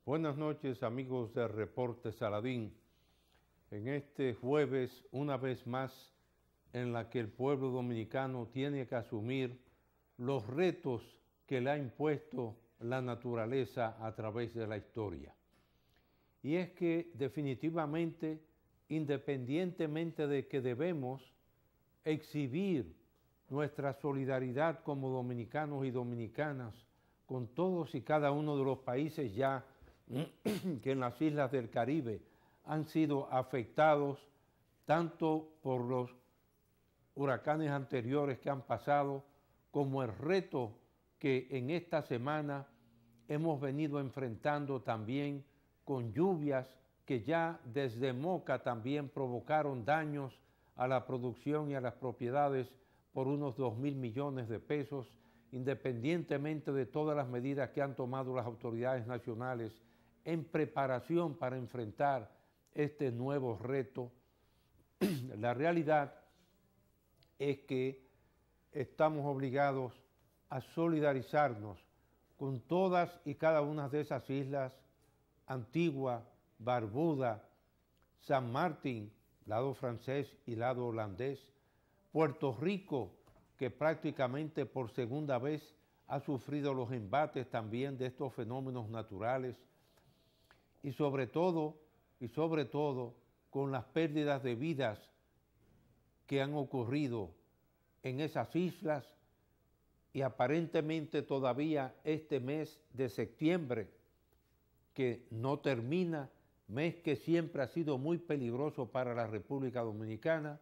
Buenas noches, amigos de Reporte Saladín. En este jueves, una vez más, en la que el pueblo dominicano tiene que asumir los retos que le ha impuesto la naturaleza a través de la historia. Y es que definitivamente, independientemente de que debemos exhibir nuestra solidaridad como dominicanos y dominicanas con todos y cada uno de los países ya que en las islas del Caribe han sido afectados tanto por los huracanes anteriores que han pasado, como el reto que en esta semana hemos venido enfrentando también con lluvias que ya desde Moca también provocaron daños a la producción y a las propiedades por unos 2.000 millones de pesos, independientemente de todas las medidas que han tomado las autoridades nacionales en preparación para enfrentar este nuevo reto. La realidad es que estamos obligados a solidarizarnos con todas y cada una de esas islas: Antigua, Barbuda, San Martín, lado francés y lado holandés, Puerto Rico, que prácticamente por segunda vez ha sufrido los embates también de estos fenómenos naturales, y sobre todo, con las pérdidas de vidas que han ocurrido en esas islas, y aparentemente todavía este mes de septiembre, que no termina, mes que siempre ha sido muy peligroso para la República Dominicana,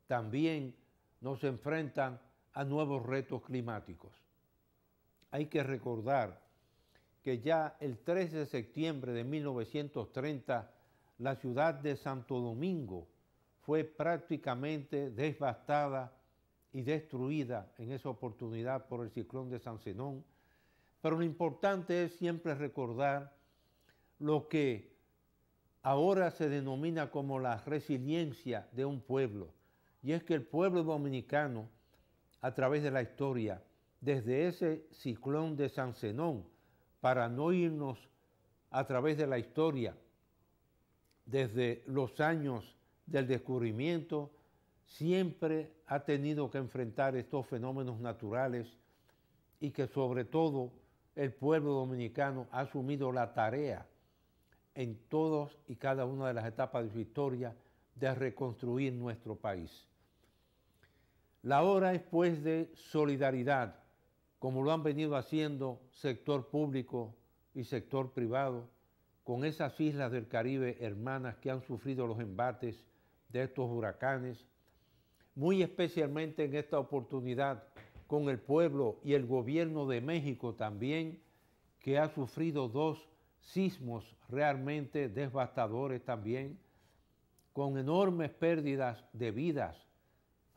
también nos enfrentan a nuevos retos climáticos. Hay que recordar que ya el 3 de septiembre de 1930, la ciudad de Santo Domingo fue prácticamente devastada y destruida en esa oportunidad por el ciclón de San Zenón. Pero lo importante es siempre recordar lo que ahora se denomina como la resiliencia de un pueblo, y es que el pueblo dominicano, a través de la historia, desde ese ciclón de San Zenón, para no irnos a través de la historia, desde los años del descubrimiento, siempre ha tenido que enfrentar estos fenómenos naturales, y que sobre todo el pueblo dominicano ha asumido la tarea en todas y cada una de las etapas de su historia de reconstruir nuestro país. La hora es pues de solidaridad, como lo han venido haciendo sector público y sector privado, con esas islas del Caribe hermanas que han sufrido los embates de estos huracanes, muy especialmente en esta oportunidad con el pueblo y el gobierno de México también, que ha sufrido 2 sismos realmente devastadores también, con enormes pérdidas de vidas,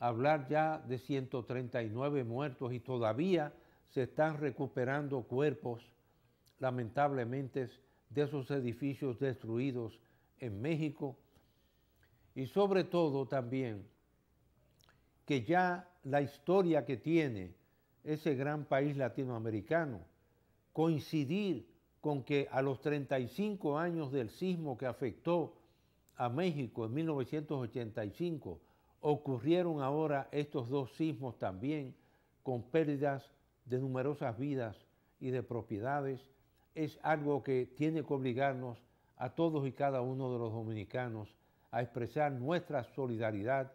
hablar ya de 139 muertos, y todavía se están recuperando cuerpos, lamentablemente, de esos edificios destruidos en México. Y sobre todo también que ya la historia que tiene ese gran país latinoamericano, coincidir con que a los 35 años del sismo que afectó a México en 1985, ocurrieron ahora estos 2 sismos también, con pérdidas de numerosas vidas y de propiedades, es algo que tiene que obligarnos a todos y cada uno de los dominicanos a expresar nuestra solidaridad,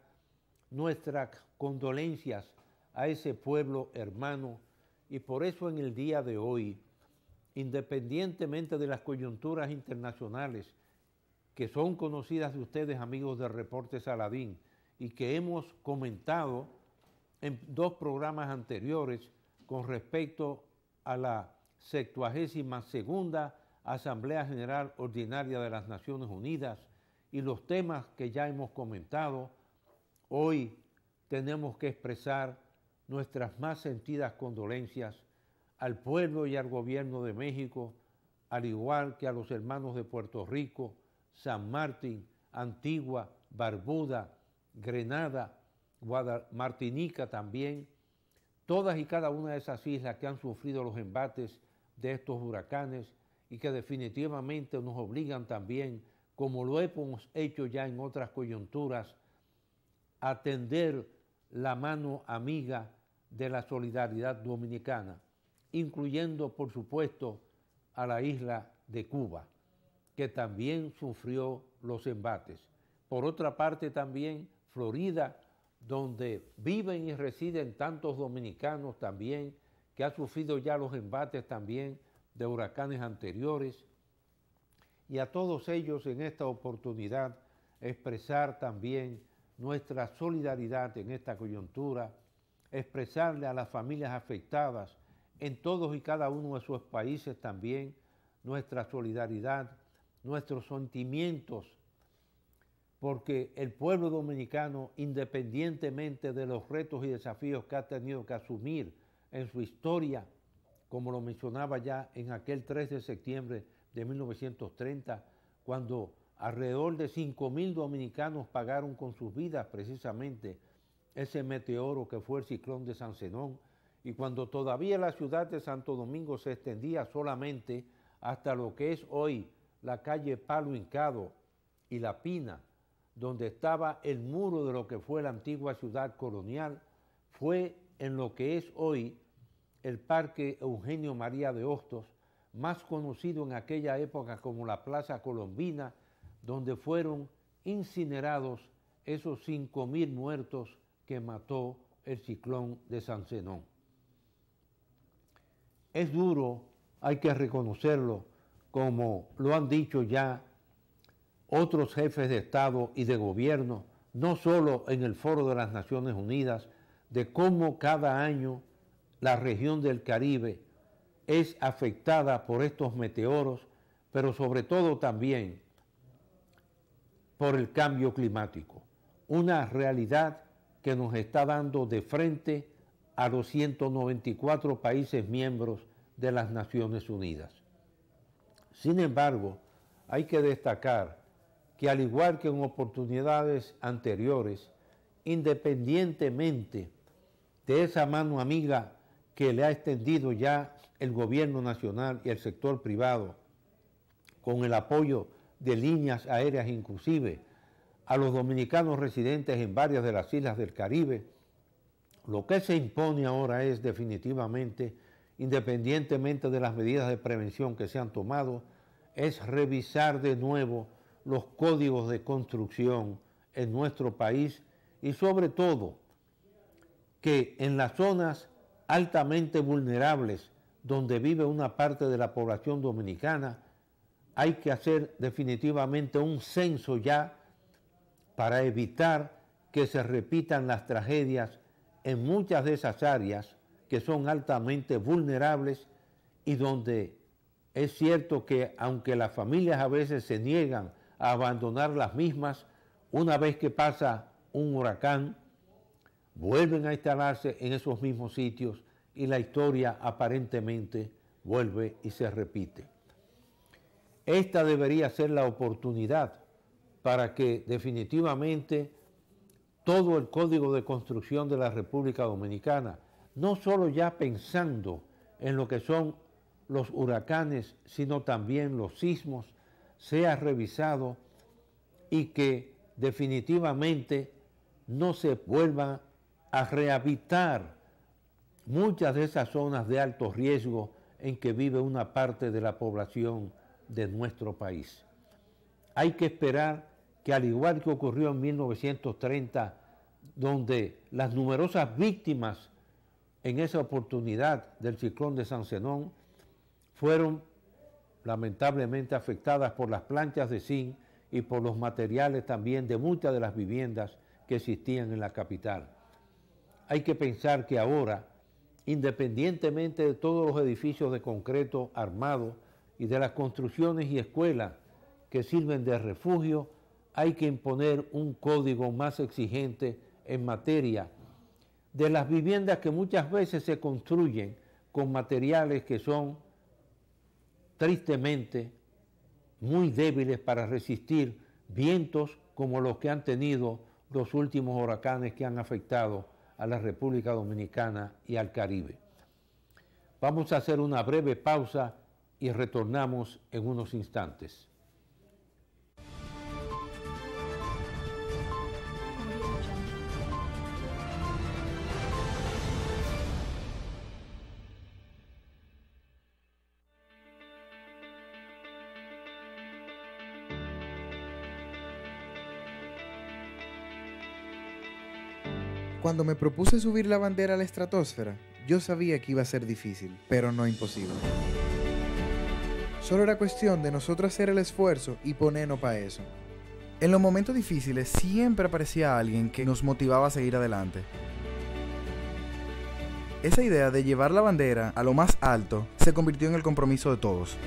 nuestras condolencias a ese pueblo hermano. Y por eso en el día de hoy, independientemente de las coyunturas internacionales que son conocidas de ustedes, amigos de Reporte Saladín, y que hemos comentado en 2 programas anteriores con respecto a la 72ª Asamblea General Ordinaria de las Naciones Unidas y los temas que ya hemos comentado, hoy tenemos que expresar nuestras más sentidas condolencias al pueblo y al gobierno de México, al igual que a los hermanos de Puerto Rico, San Martín, Antigua, Barbuda, Grenada, Martinica también, todas y cada una de esas islas que han sufrido los embates de estos huracanes, y que definitivamente nos obligan también, como lo hemos hecho ya en otras coyunturas, a tender la mano amiga de la solidaridad dominicana, incluyendo, por supuesto, a la isla de Cuba, que también sufrió los embates. Por otra parte, también Florida, donde viven y residen tantos dominicanos también, que ha sufrido ya los embates también de huracanes anteriores, y a todos ellos en esta oportunidad expresar también nuestra solidaridad en esta coyuntura, expresarle a las familias afectadas en todos y cada uno de sus países también nuestra solidaridad, nuestros sentimientos, porque el pueblo dominicano, independientemente de los retos y desafíos que ha tenido que asumir en su historia, como lo mencionaba ya en aquel 3 de septiembre de 1930, cuando alrededor de 5.000 dominicanos pagaron con sus vidas precisamente ese meteoro que fue el ciclón de San Zenón, y cuando todavía la ciudad de Santo Domingo se extendía solamente hasta lo que es hoy la calle Palo Hincado y La Pina, donde estaba el muro de lo que fue la antigua ciudad colonial, fue en lo que es hoy el Parque Eugenio María de Hostos, más conocido en aquella época como la Plaza Colombina, donde fueron incinerados esos 5.000 muertos que mató el ciclón de San Zenón. Es duro, hay que reconocerlo, como lo han dicho ya otros jefes de Estado y de gobierno, no solo en el Foro de las Naciones Unidas, de cómo cada año la región del Caribe es afectada por estos meteoros, pero sobre todo también por el cambio climático, una realidad que nos está dando de frente a los 194 países miembros de las Naciones Unidas. Sin embargo, hay que destacar que al igual que en oportunidades anteriores, independientemente de esa mano amiga que le ha extendido ya el gobierno nacional y el sector privado, con el apoyo de líneas aéreas inclusive, a los dominicanos residentes en varias de las islas del Caribe, lo que se impone ahora es definitivamente, independientemente de las medidas de prevención que se han tomado, es revisar de nuevo los códigos de construcción en nuestro país y sobre todo que en las zonas altamente vulnerables donde vive una parte de la población dominicana hay que hacer definitivamente un censo ya para evitar que se repitan las tragedias en muchas de esas áreas que son altamente vulnerables y donde es cierto que aunque las familias a veces se niegan a abandonar las mismas, una vez que pasa un huracán, vuelven a instalarse en esos mismos sitios y la historia aparentemente vuelve y se repite. Esta debería ser la oportunidad para que definitivamente todo el Código de Construcción de la República Dominicana, no solo ya pensando en lo que son los huracanes, sino también los sismos, sea revisado y que definitivamente no se vuelvan a rehabilitar muchas de esas zonas de alto riesgo en que vive una parte de la población de nuestro país. Hay que esperar que, al igual que ocurrió en 1930, donde las numerosas víctimas en esa oportunidad del ciclón de San Zenón fueron lamentablemente afectadas por las planchas de zinc y por los materiales también de muchas de las viviendas que existían en la capital. Hay que pensar que ahora, independientemente de todos los edificios de concreto armado y de las construcciones y escuelas que sirven de refugio, hay que imponer un código más exigente en materia de las viviendas que muchas veces se construyen con materiales que son tristemente muy débiles para resistir vientos como los que han tenido los últimos huracanes que han afectado a la República Dominicana y al Caribe. Vamos a hacer una breve pausa y retornamos en unos instantes. Cuando me propuse subir la bandera a la estratosfera, yo sabía que iba a ser difícil, pero no imposible. Solo era cuestión de nosotros hacer el esfuerzo y ponernos para eso. En los momentos difíciles siempre aparecía alguien que nos motivaba a seguir adelante. Esa idea de llevar la bandera a lo más alto se convirtió en el compromiso de todos.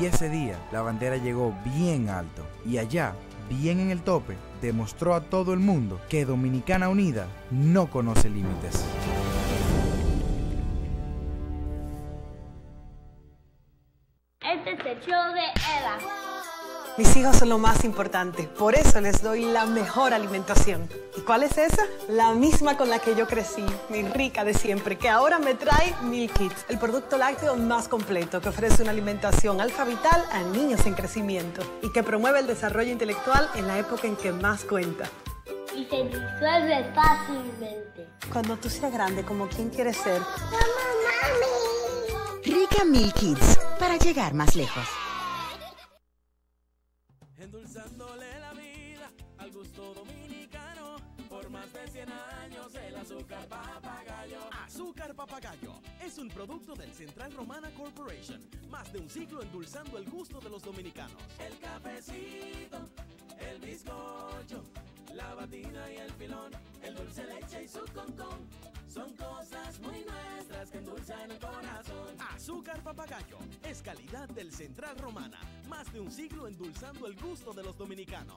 Y ese día la bandera llegó bien alto y allá, bien en el tope, demostró a todo el mundo que Dominicana Unida no conoce límites. Este es el show de Ela. Mis hijos son lo más importante, por eso les doy la mejor alimentación. ¿Y cuál es esa? La misma con la que yo crecí, mi rica de siempre, que ahora me trae Milk Kids, el producto lácteo más completo que ofrece una alimentación alfa vital a niños en crecimiento y que promueve el desarrollo intelectual en la época en que más cuenta. Y se disuelve fácilmente. Cuando tú seas grande, como quien quieres ser. ¡Mami! Rica Milk Kids, para llegar más lejos. Endulzándole la vida al gusto dominicano. Por más de 100 años el azúcar papagayo. Azúcar papagayo es un producto del Central Romana Corporation. Más de un siglo endulzando el gusto de los dominicanos. El cafecito, el bizcocho, la batida y el filón, el dulce leche y su concón. Son cosas muy nuestras que endulzan el corazón. Azúcar papagayo es calidad del Central Romana. Más de un siglo endulzando el gusto de los dominicanos.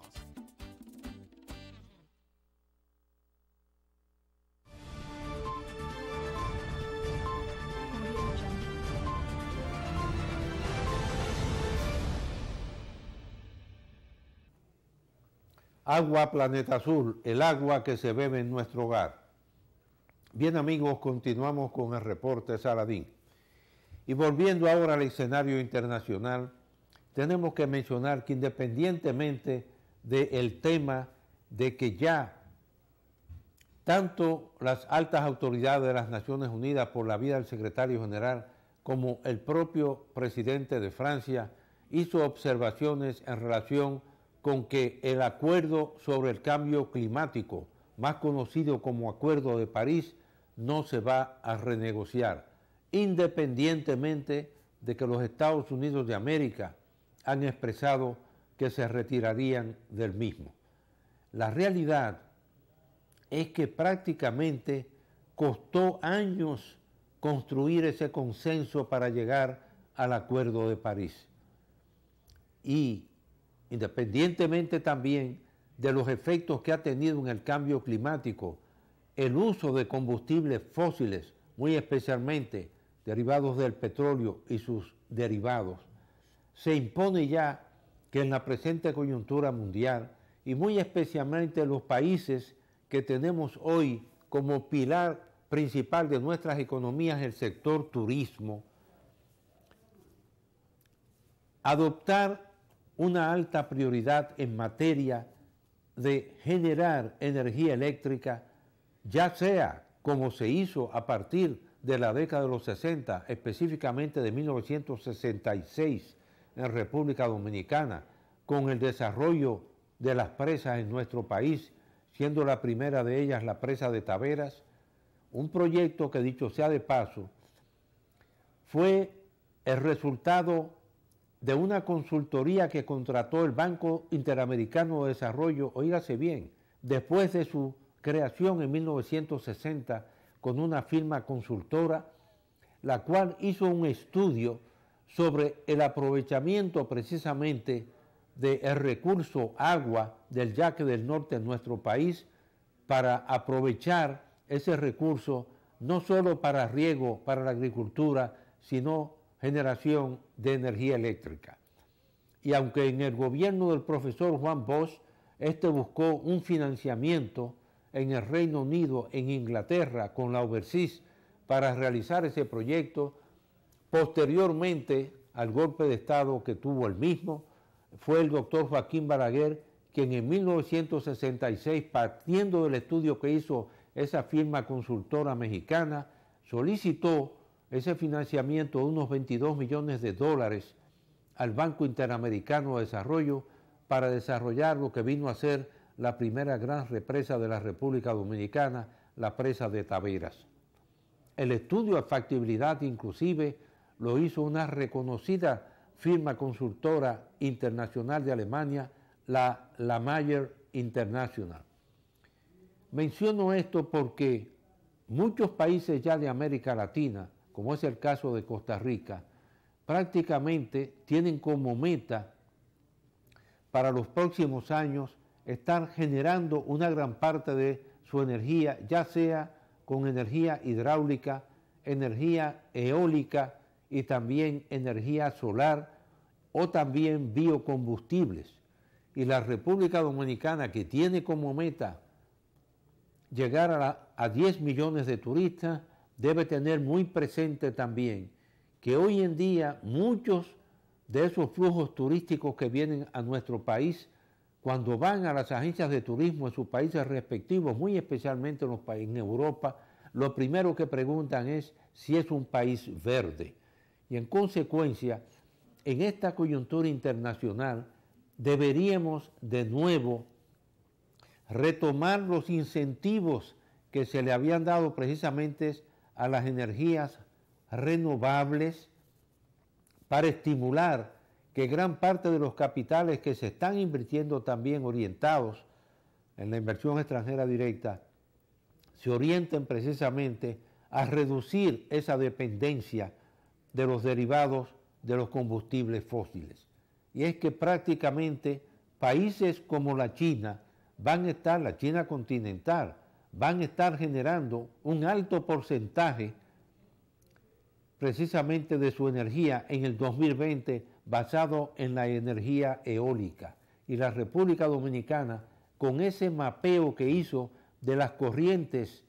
Agua Planeta Azul, el agua que se bebe en nuestro hogar. Bien amigos, continuamos con el reporte Saladín. Y volviendo ahora al escenario internacional, tenemos que mencionar que independientemente del tema de que ya tanto las altas autoridades de las Naciones Unidas por la vía del secretario general como el propio presidente de Francia hizo observaciones en relación con que el acuerdo sobre el cambio climático, más conocido como Acuerdo de París, no se va a renegociar, independientemente de que los Estados Unidos de América han expresado que se retirarían del mismo. La realidad es que prácticamente costó años construir ese consenso para llegar al Acuerdo de París. Y independientemente también de los efectos que ha tenido en el cambio climático, el uso de combustibles fósiles, muy especialmente derivados del petróleo y sus derivados, se impone ya que en la presente coyuntura mundial, y muy especialmente los países que tenemos hoy como pilar principal de nuestras economías el sector turismo, adoptar una alta prioridad en materia de generar energía eléctrica, ya sea como se hizo a partir de la década de los 60, específicamente de 1966 en República Dominicana, con el desarrollo de las presas en nuestro país, siendo la primera de ellas la presa de Taveras, un proyecto que, dicho sea de paso, fue el resultado de una consultoría que contrató el Banco Interamericano de Desarrollo, oígase bien, después de su creación en 1960 con una firma consultora, la cual hizo un estudio sobre el aprovechamiento precisamente del recurso agua del Yaque del Norte en nuestro país para aprovechar ese recurso no solo para riego, para la agricultura, sino generación de energía eléctrica. Y aunque en el gobierno del profesor Juan Bosch Este buscó un financiamiento en el Reino Unido, en Inglaterra, con la Overseas, para realizar ese proyecto. Posteriormente al golpe de Estado que tuvo el mismo, fue el doctor Joaquín Balaguer quien en 1966, partiendo del estudio que hizo esa firma consultora mexicana, solicitó ese financiamiento de unos 22 millones de dólares al Banco Interamericano de Desarrollo para desarrollar lo que vino a ser la primera gran represa de la República Dominicana, la presa de Taveras. El estudio de factibilidad inclusive lo hizo una reconocida firma consultora internacional de Alemania, la Mayer International. Menciono esto porque muchos países ya de América Latina, como es el caso de Costa Rica, prácticamente tienen como meta para los próximos años estar generando una gran parte de su energía, ya sea con energía hidráulica, energía eólica y también energía solar o también biocombustibles. Y la República Dominicana, que tiene como meta llegar a 10 millones de turistas, debe tener muy presente también que hoy en día muchos de esos flujos turísticos que vienen a nuestro país, cuando van a las agencias de turismo en sus países respectivos, muy especialmente en Europa, lo primero que preguntan es si es un país verde. Y en consecuencia, en esta coyuntura internacional, deberíamos de nuevo retomar los incentivos que se le habían dado precisamente a las energías renovables para estimular que gran parte de los capitales que se están invirtiendo también orientados en la inversión extranjera directa se orienten precisamente a reducir esa dependencia de los derivados de los combustibles fósiles. Y es que prácticamente países como la China van a estar, la China continental, van a estar generando un alto porcentaje precisamente de su energía en el 2020 basado en la energía eólica. Y la República Dominicana, con ese mapeo que hizo de las corrientes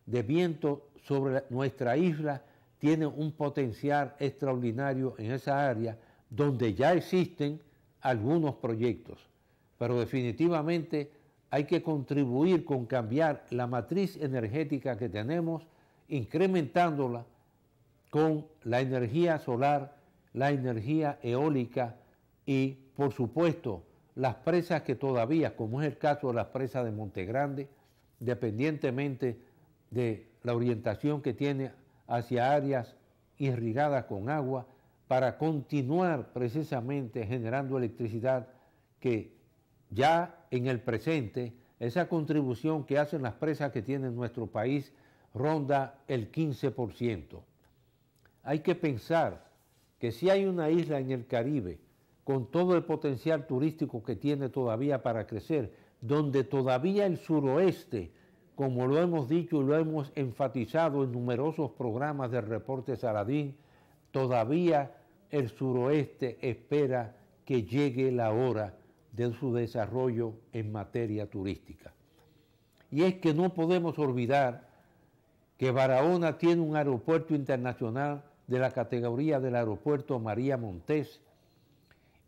de viento sobre nuestra isla, tiene un potencial extraordinario en esa área donde ya existen algunos proyectos. Pero definitivamente hay que contribuir con cambiar la matriz energética que tenemos, incrementándola con la energía solar, la energía eólica y, por supuesto, las presas que todavía, como es el caso de las presas de Montegrande, dependientemente de la orientación que tiene hacia áreas irrigadas con agua, para continuar precisamente generando electricidad, que ya en el presente esa contribución que hacen las presas que tiene nuestro país ronda el 15%. Hay que pensar que si hay una isla en el Caribe con todo el potencial turístico que tiene todavía para crecer, donde todavía el suroeste, como lo hemos dicho y lo hemos enfatizado en numerosos programas del reporte Saladín, todavía el suroeste espera que llegue la hora de su desarrollo en materia turística. Y es que no podemos olvidar que Barahona tiene un aeropuerto internacional de la categoría del aeropuerto María Montés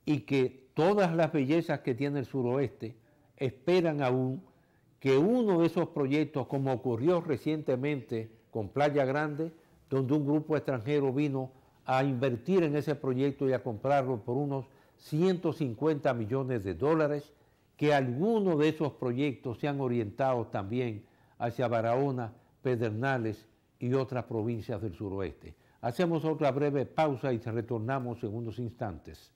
y que todas las bellezas que tiene el suroeste esperan aún que uno de esos proyectos, como ocurrió recientemente con Playa Grande, donde un grupo extranjero vino a invertir en ese proyecto y a comprarlo por unos 150 millones de dólares, que algunos de esos proyectos se han orientado también hacia Barahona, Pedernales y otras provincias del suroeste. Hacemos otra breve pausa y retornamos en unos instantes.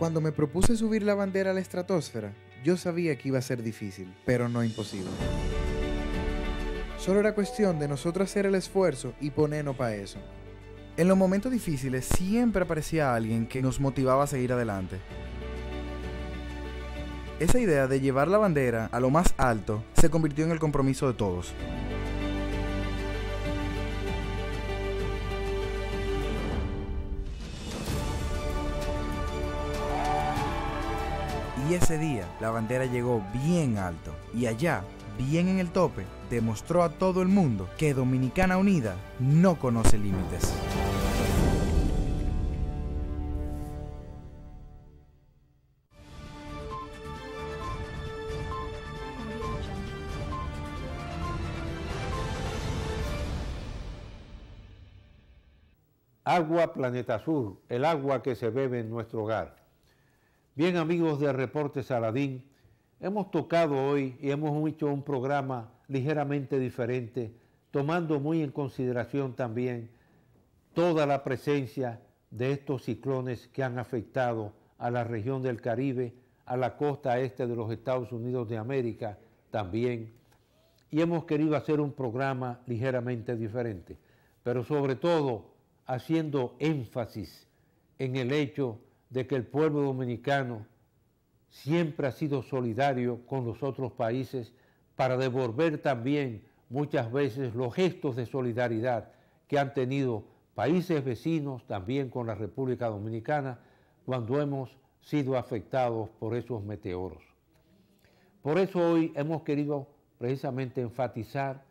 Cuando me propuse subir la bandera a la estratosfera, yo sabía que iba a ser difícil, pero no imposible. Solo era cuestión de nosotros hacer el esfuerzo y ponernos para eso. En los momentos difíciles siempre aparecía alguien que nos motivaba a seguir adelante. Esa idea de llevar la bandera a lo más alto se convirtió en el compromiso de todos. Y ese día la bandera llegó bien alto y allá, bien en el tope, demostró a todo el mundo que Dominicana Unida no conoce límites. Agua Planeta Sur, el agua que se bebe en nuestro hogar. Bien, amigos de Reportes Saladín, hemos tocado hoy y hemos hecho un programa ligeramente diferente, tomando muy en consideración también toda la presencia de estos ciclones que han afectado a la región del Caribe, a la costa este de los Estados Unidos de América también. Y hemos querido hacer un programa ligeramente diferente, pero sobre todo haciendo énfasis en el hecho de que el pueblo dominicano siempre ha sido solidario con los otros países para devolver también muchas veces los gestos de solidaridad que han tenido países vecinos también con la República Dominicana cuando hemos sido afectados por esos meteoros. Por eso hoy hemos querido precisamente enfatizar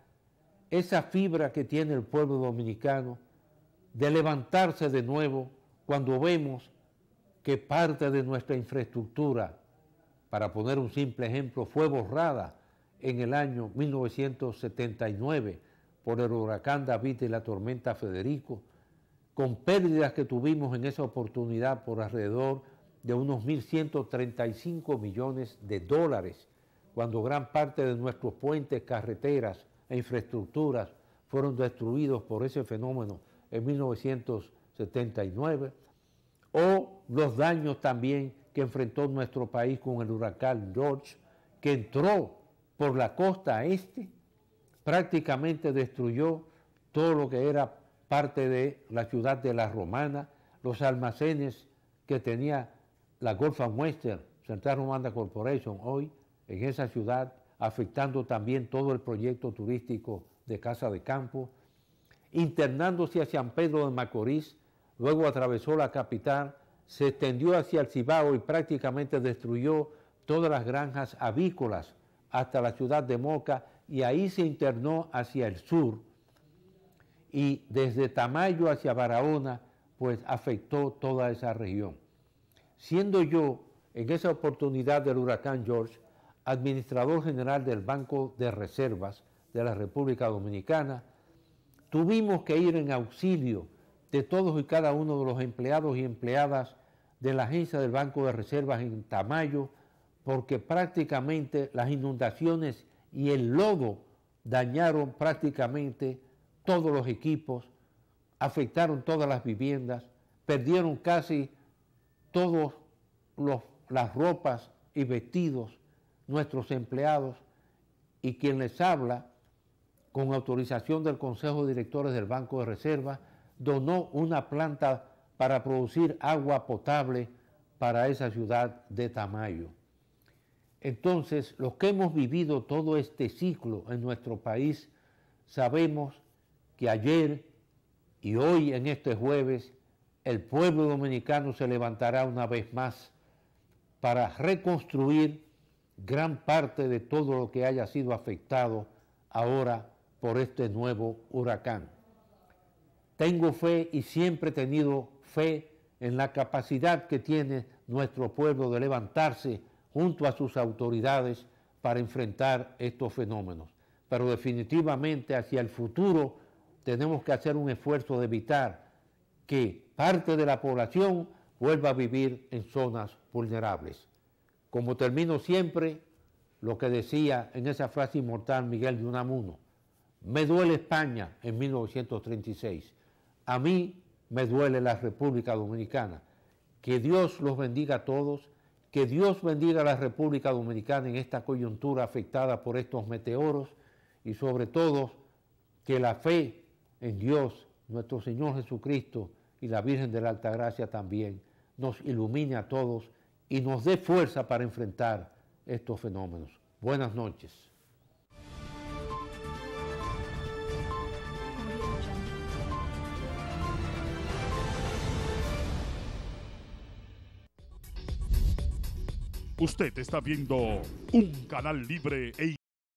esa fibra que tiene el pueblo dominicano de levantarse de nuevo cuando vemos que parte de nuestra infraestructura, para poner un simple ejemplo, fue borrada en el año 1979 por el huracán David y la tormenta Federico, con pérdidas que tuvimos en esa oportunidad por alrededor de unos 1.135 millones de dólares, cuando gran parte de nuestros puentes, carreteras e infraestructuras fueron destruidos por ese fenómeno en 1979, o los daños también que enfrentó nuestro país con el huracán George, que entró por la costa este, prácticamente destruyó todo lo que era parte de la ciudad de La Romana, los almacenes que tenía la Gulf and Western, Central Romana Corporation, hoy en esa ciudad, afectando también todo el proyecto turístico de Casa de Campo, internándose hacia San Pedro de Macorís, luego atravesó la capital, se extendió hacia el Cibao y prácticamente destruyó todas las granjas avícolas hasta la ciudad de Moca, y ahí se internó hacia el sur, y desde Tamayo hacia Barahona, pues afectó toda esa región. Siendo yo, en esa oportunidad del huracán George, administrador general del Banco de Reservas de la República Dominicana, tuvimos que ir en auxilio de todos y cada uno de los empleados y empleadas de la agencia del Banco de Reservas en Tamayo, porque prácticamente las inundaciones y el lodo dañaron prácticamente todos los equipos, afectaron todas las viviendas, perdieron casi todas las ropas y vestidos nuestros empleados, y quien les habla, con autorización del Consejo de Directores del Banco de Reserva, donó una planta para producir agua potable para esa ciudad de Tamayo. Entonces, los que hemos vivido todo este ciclo en nuestro país, sabemos que ayer y hoy en este jueves, el pueblo dominicano se levantará una vez más para reconstruir gran parte de todo lo que haya sido afectado ahora por este nuevo huracán. Tengo fe y siempre he tenido fe en la capacidad que tiene nuestro pueblo de levantarse junto a sus autoridades para enfrentar estos fenómenos. Pero definitivamente hacia el futuro tenemos que hacer un esfuerzo de evitar que parte de la población vuelva a vivir en zonas vulnerables. Como termino siempre, lo que decía en esa frase inmortal Miguel de Unamuno: me duele España en 1936, a mí me duele la República Dominicana. Que Dios los bendiga a todos, que Dios bendiga a la República Dominicana en esta coyuntura afectada por estos meteoros, y sobre todo que la fe en Dios nuestro Señor Jesucristo y la Virgen de la Altagracia también nos ilumine a todos y nos dé fuerza para enfrentar estos fenómenos. Buenas noches. Usted está viendo un canal libre e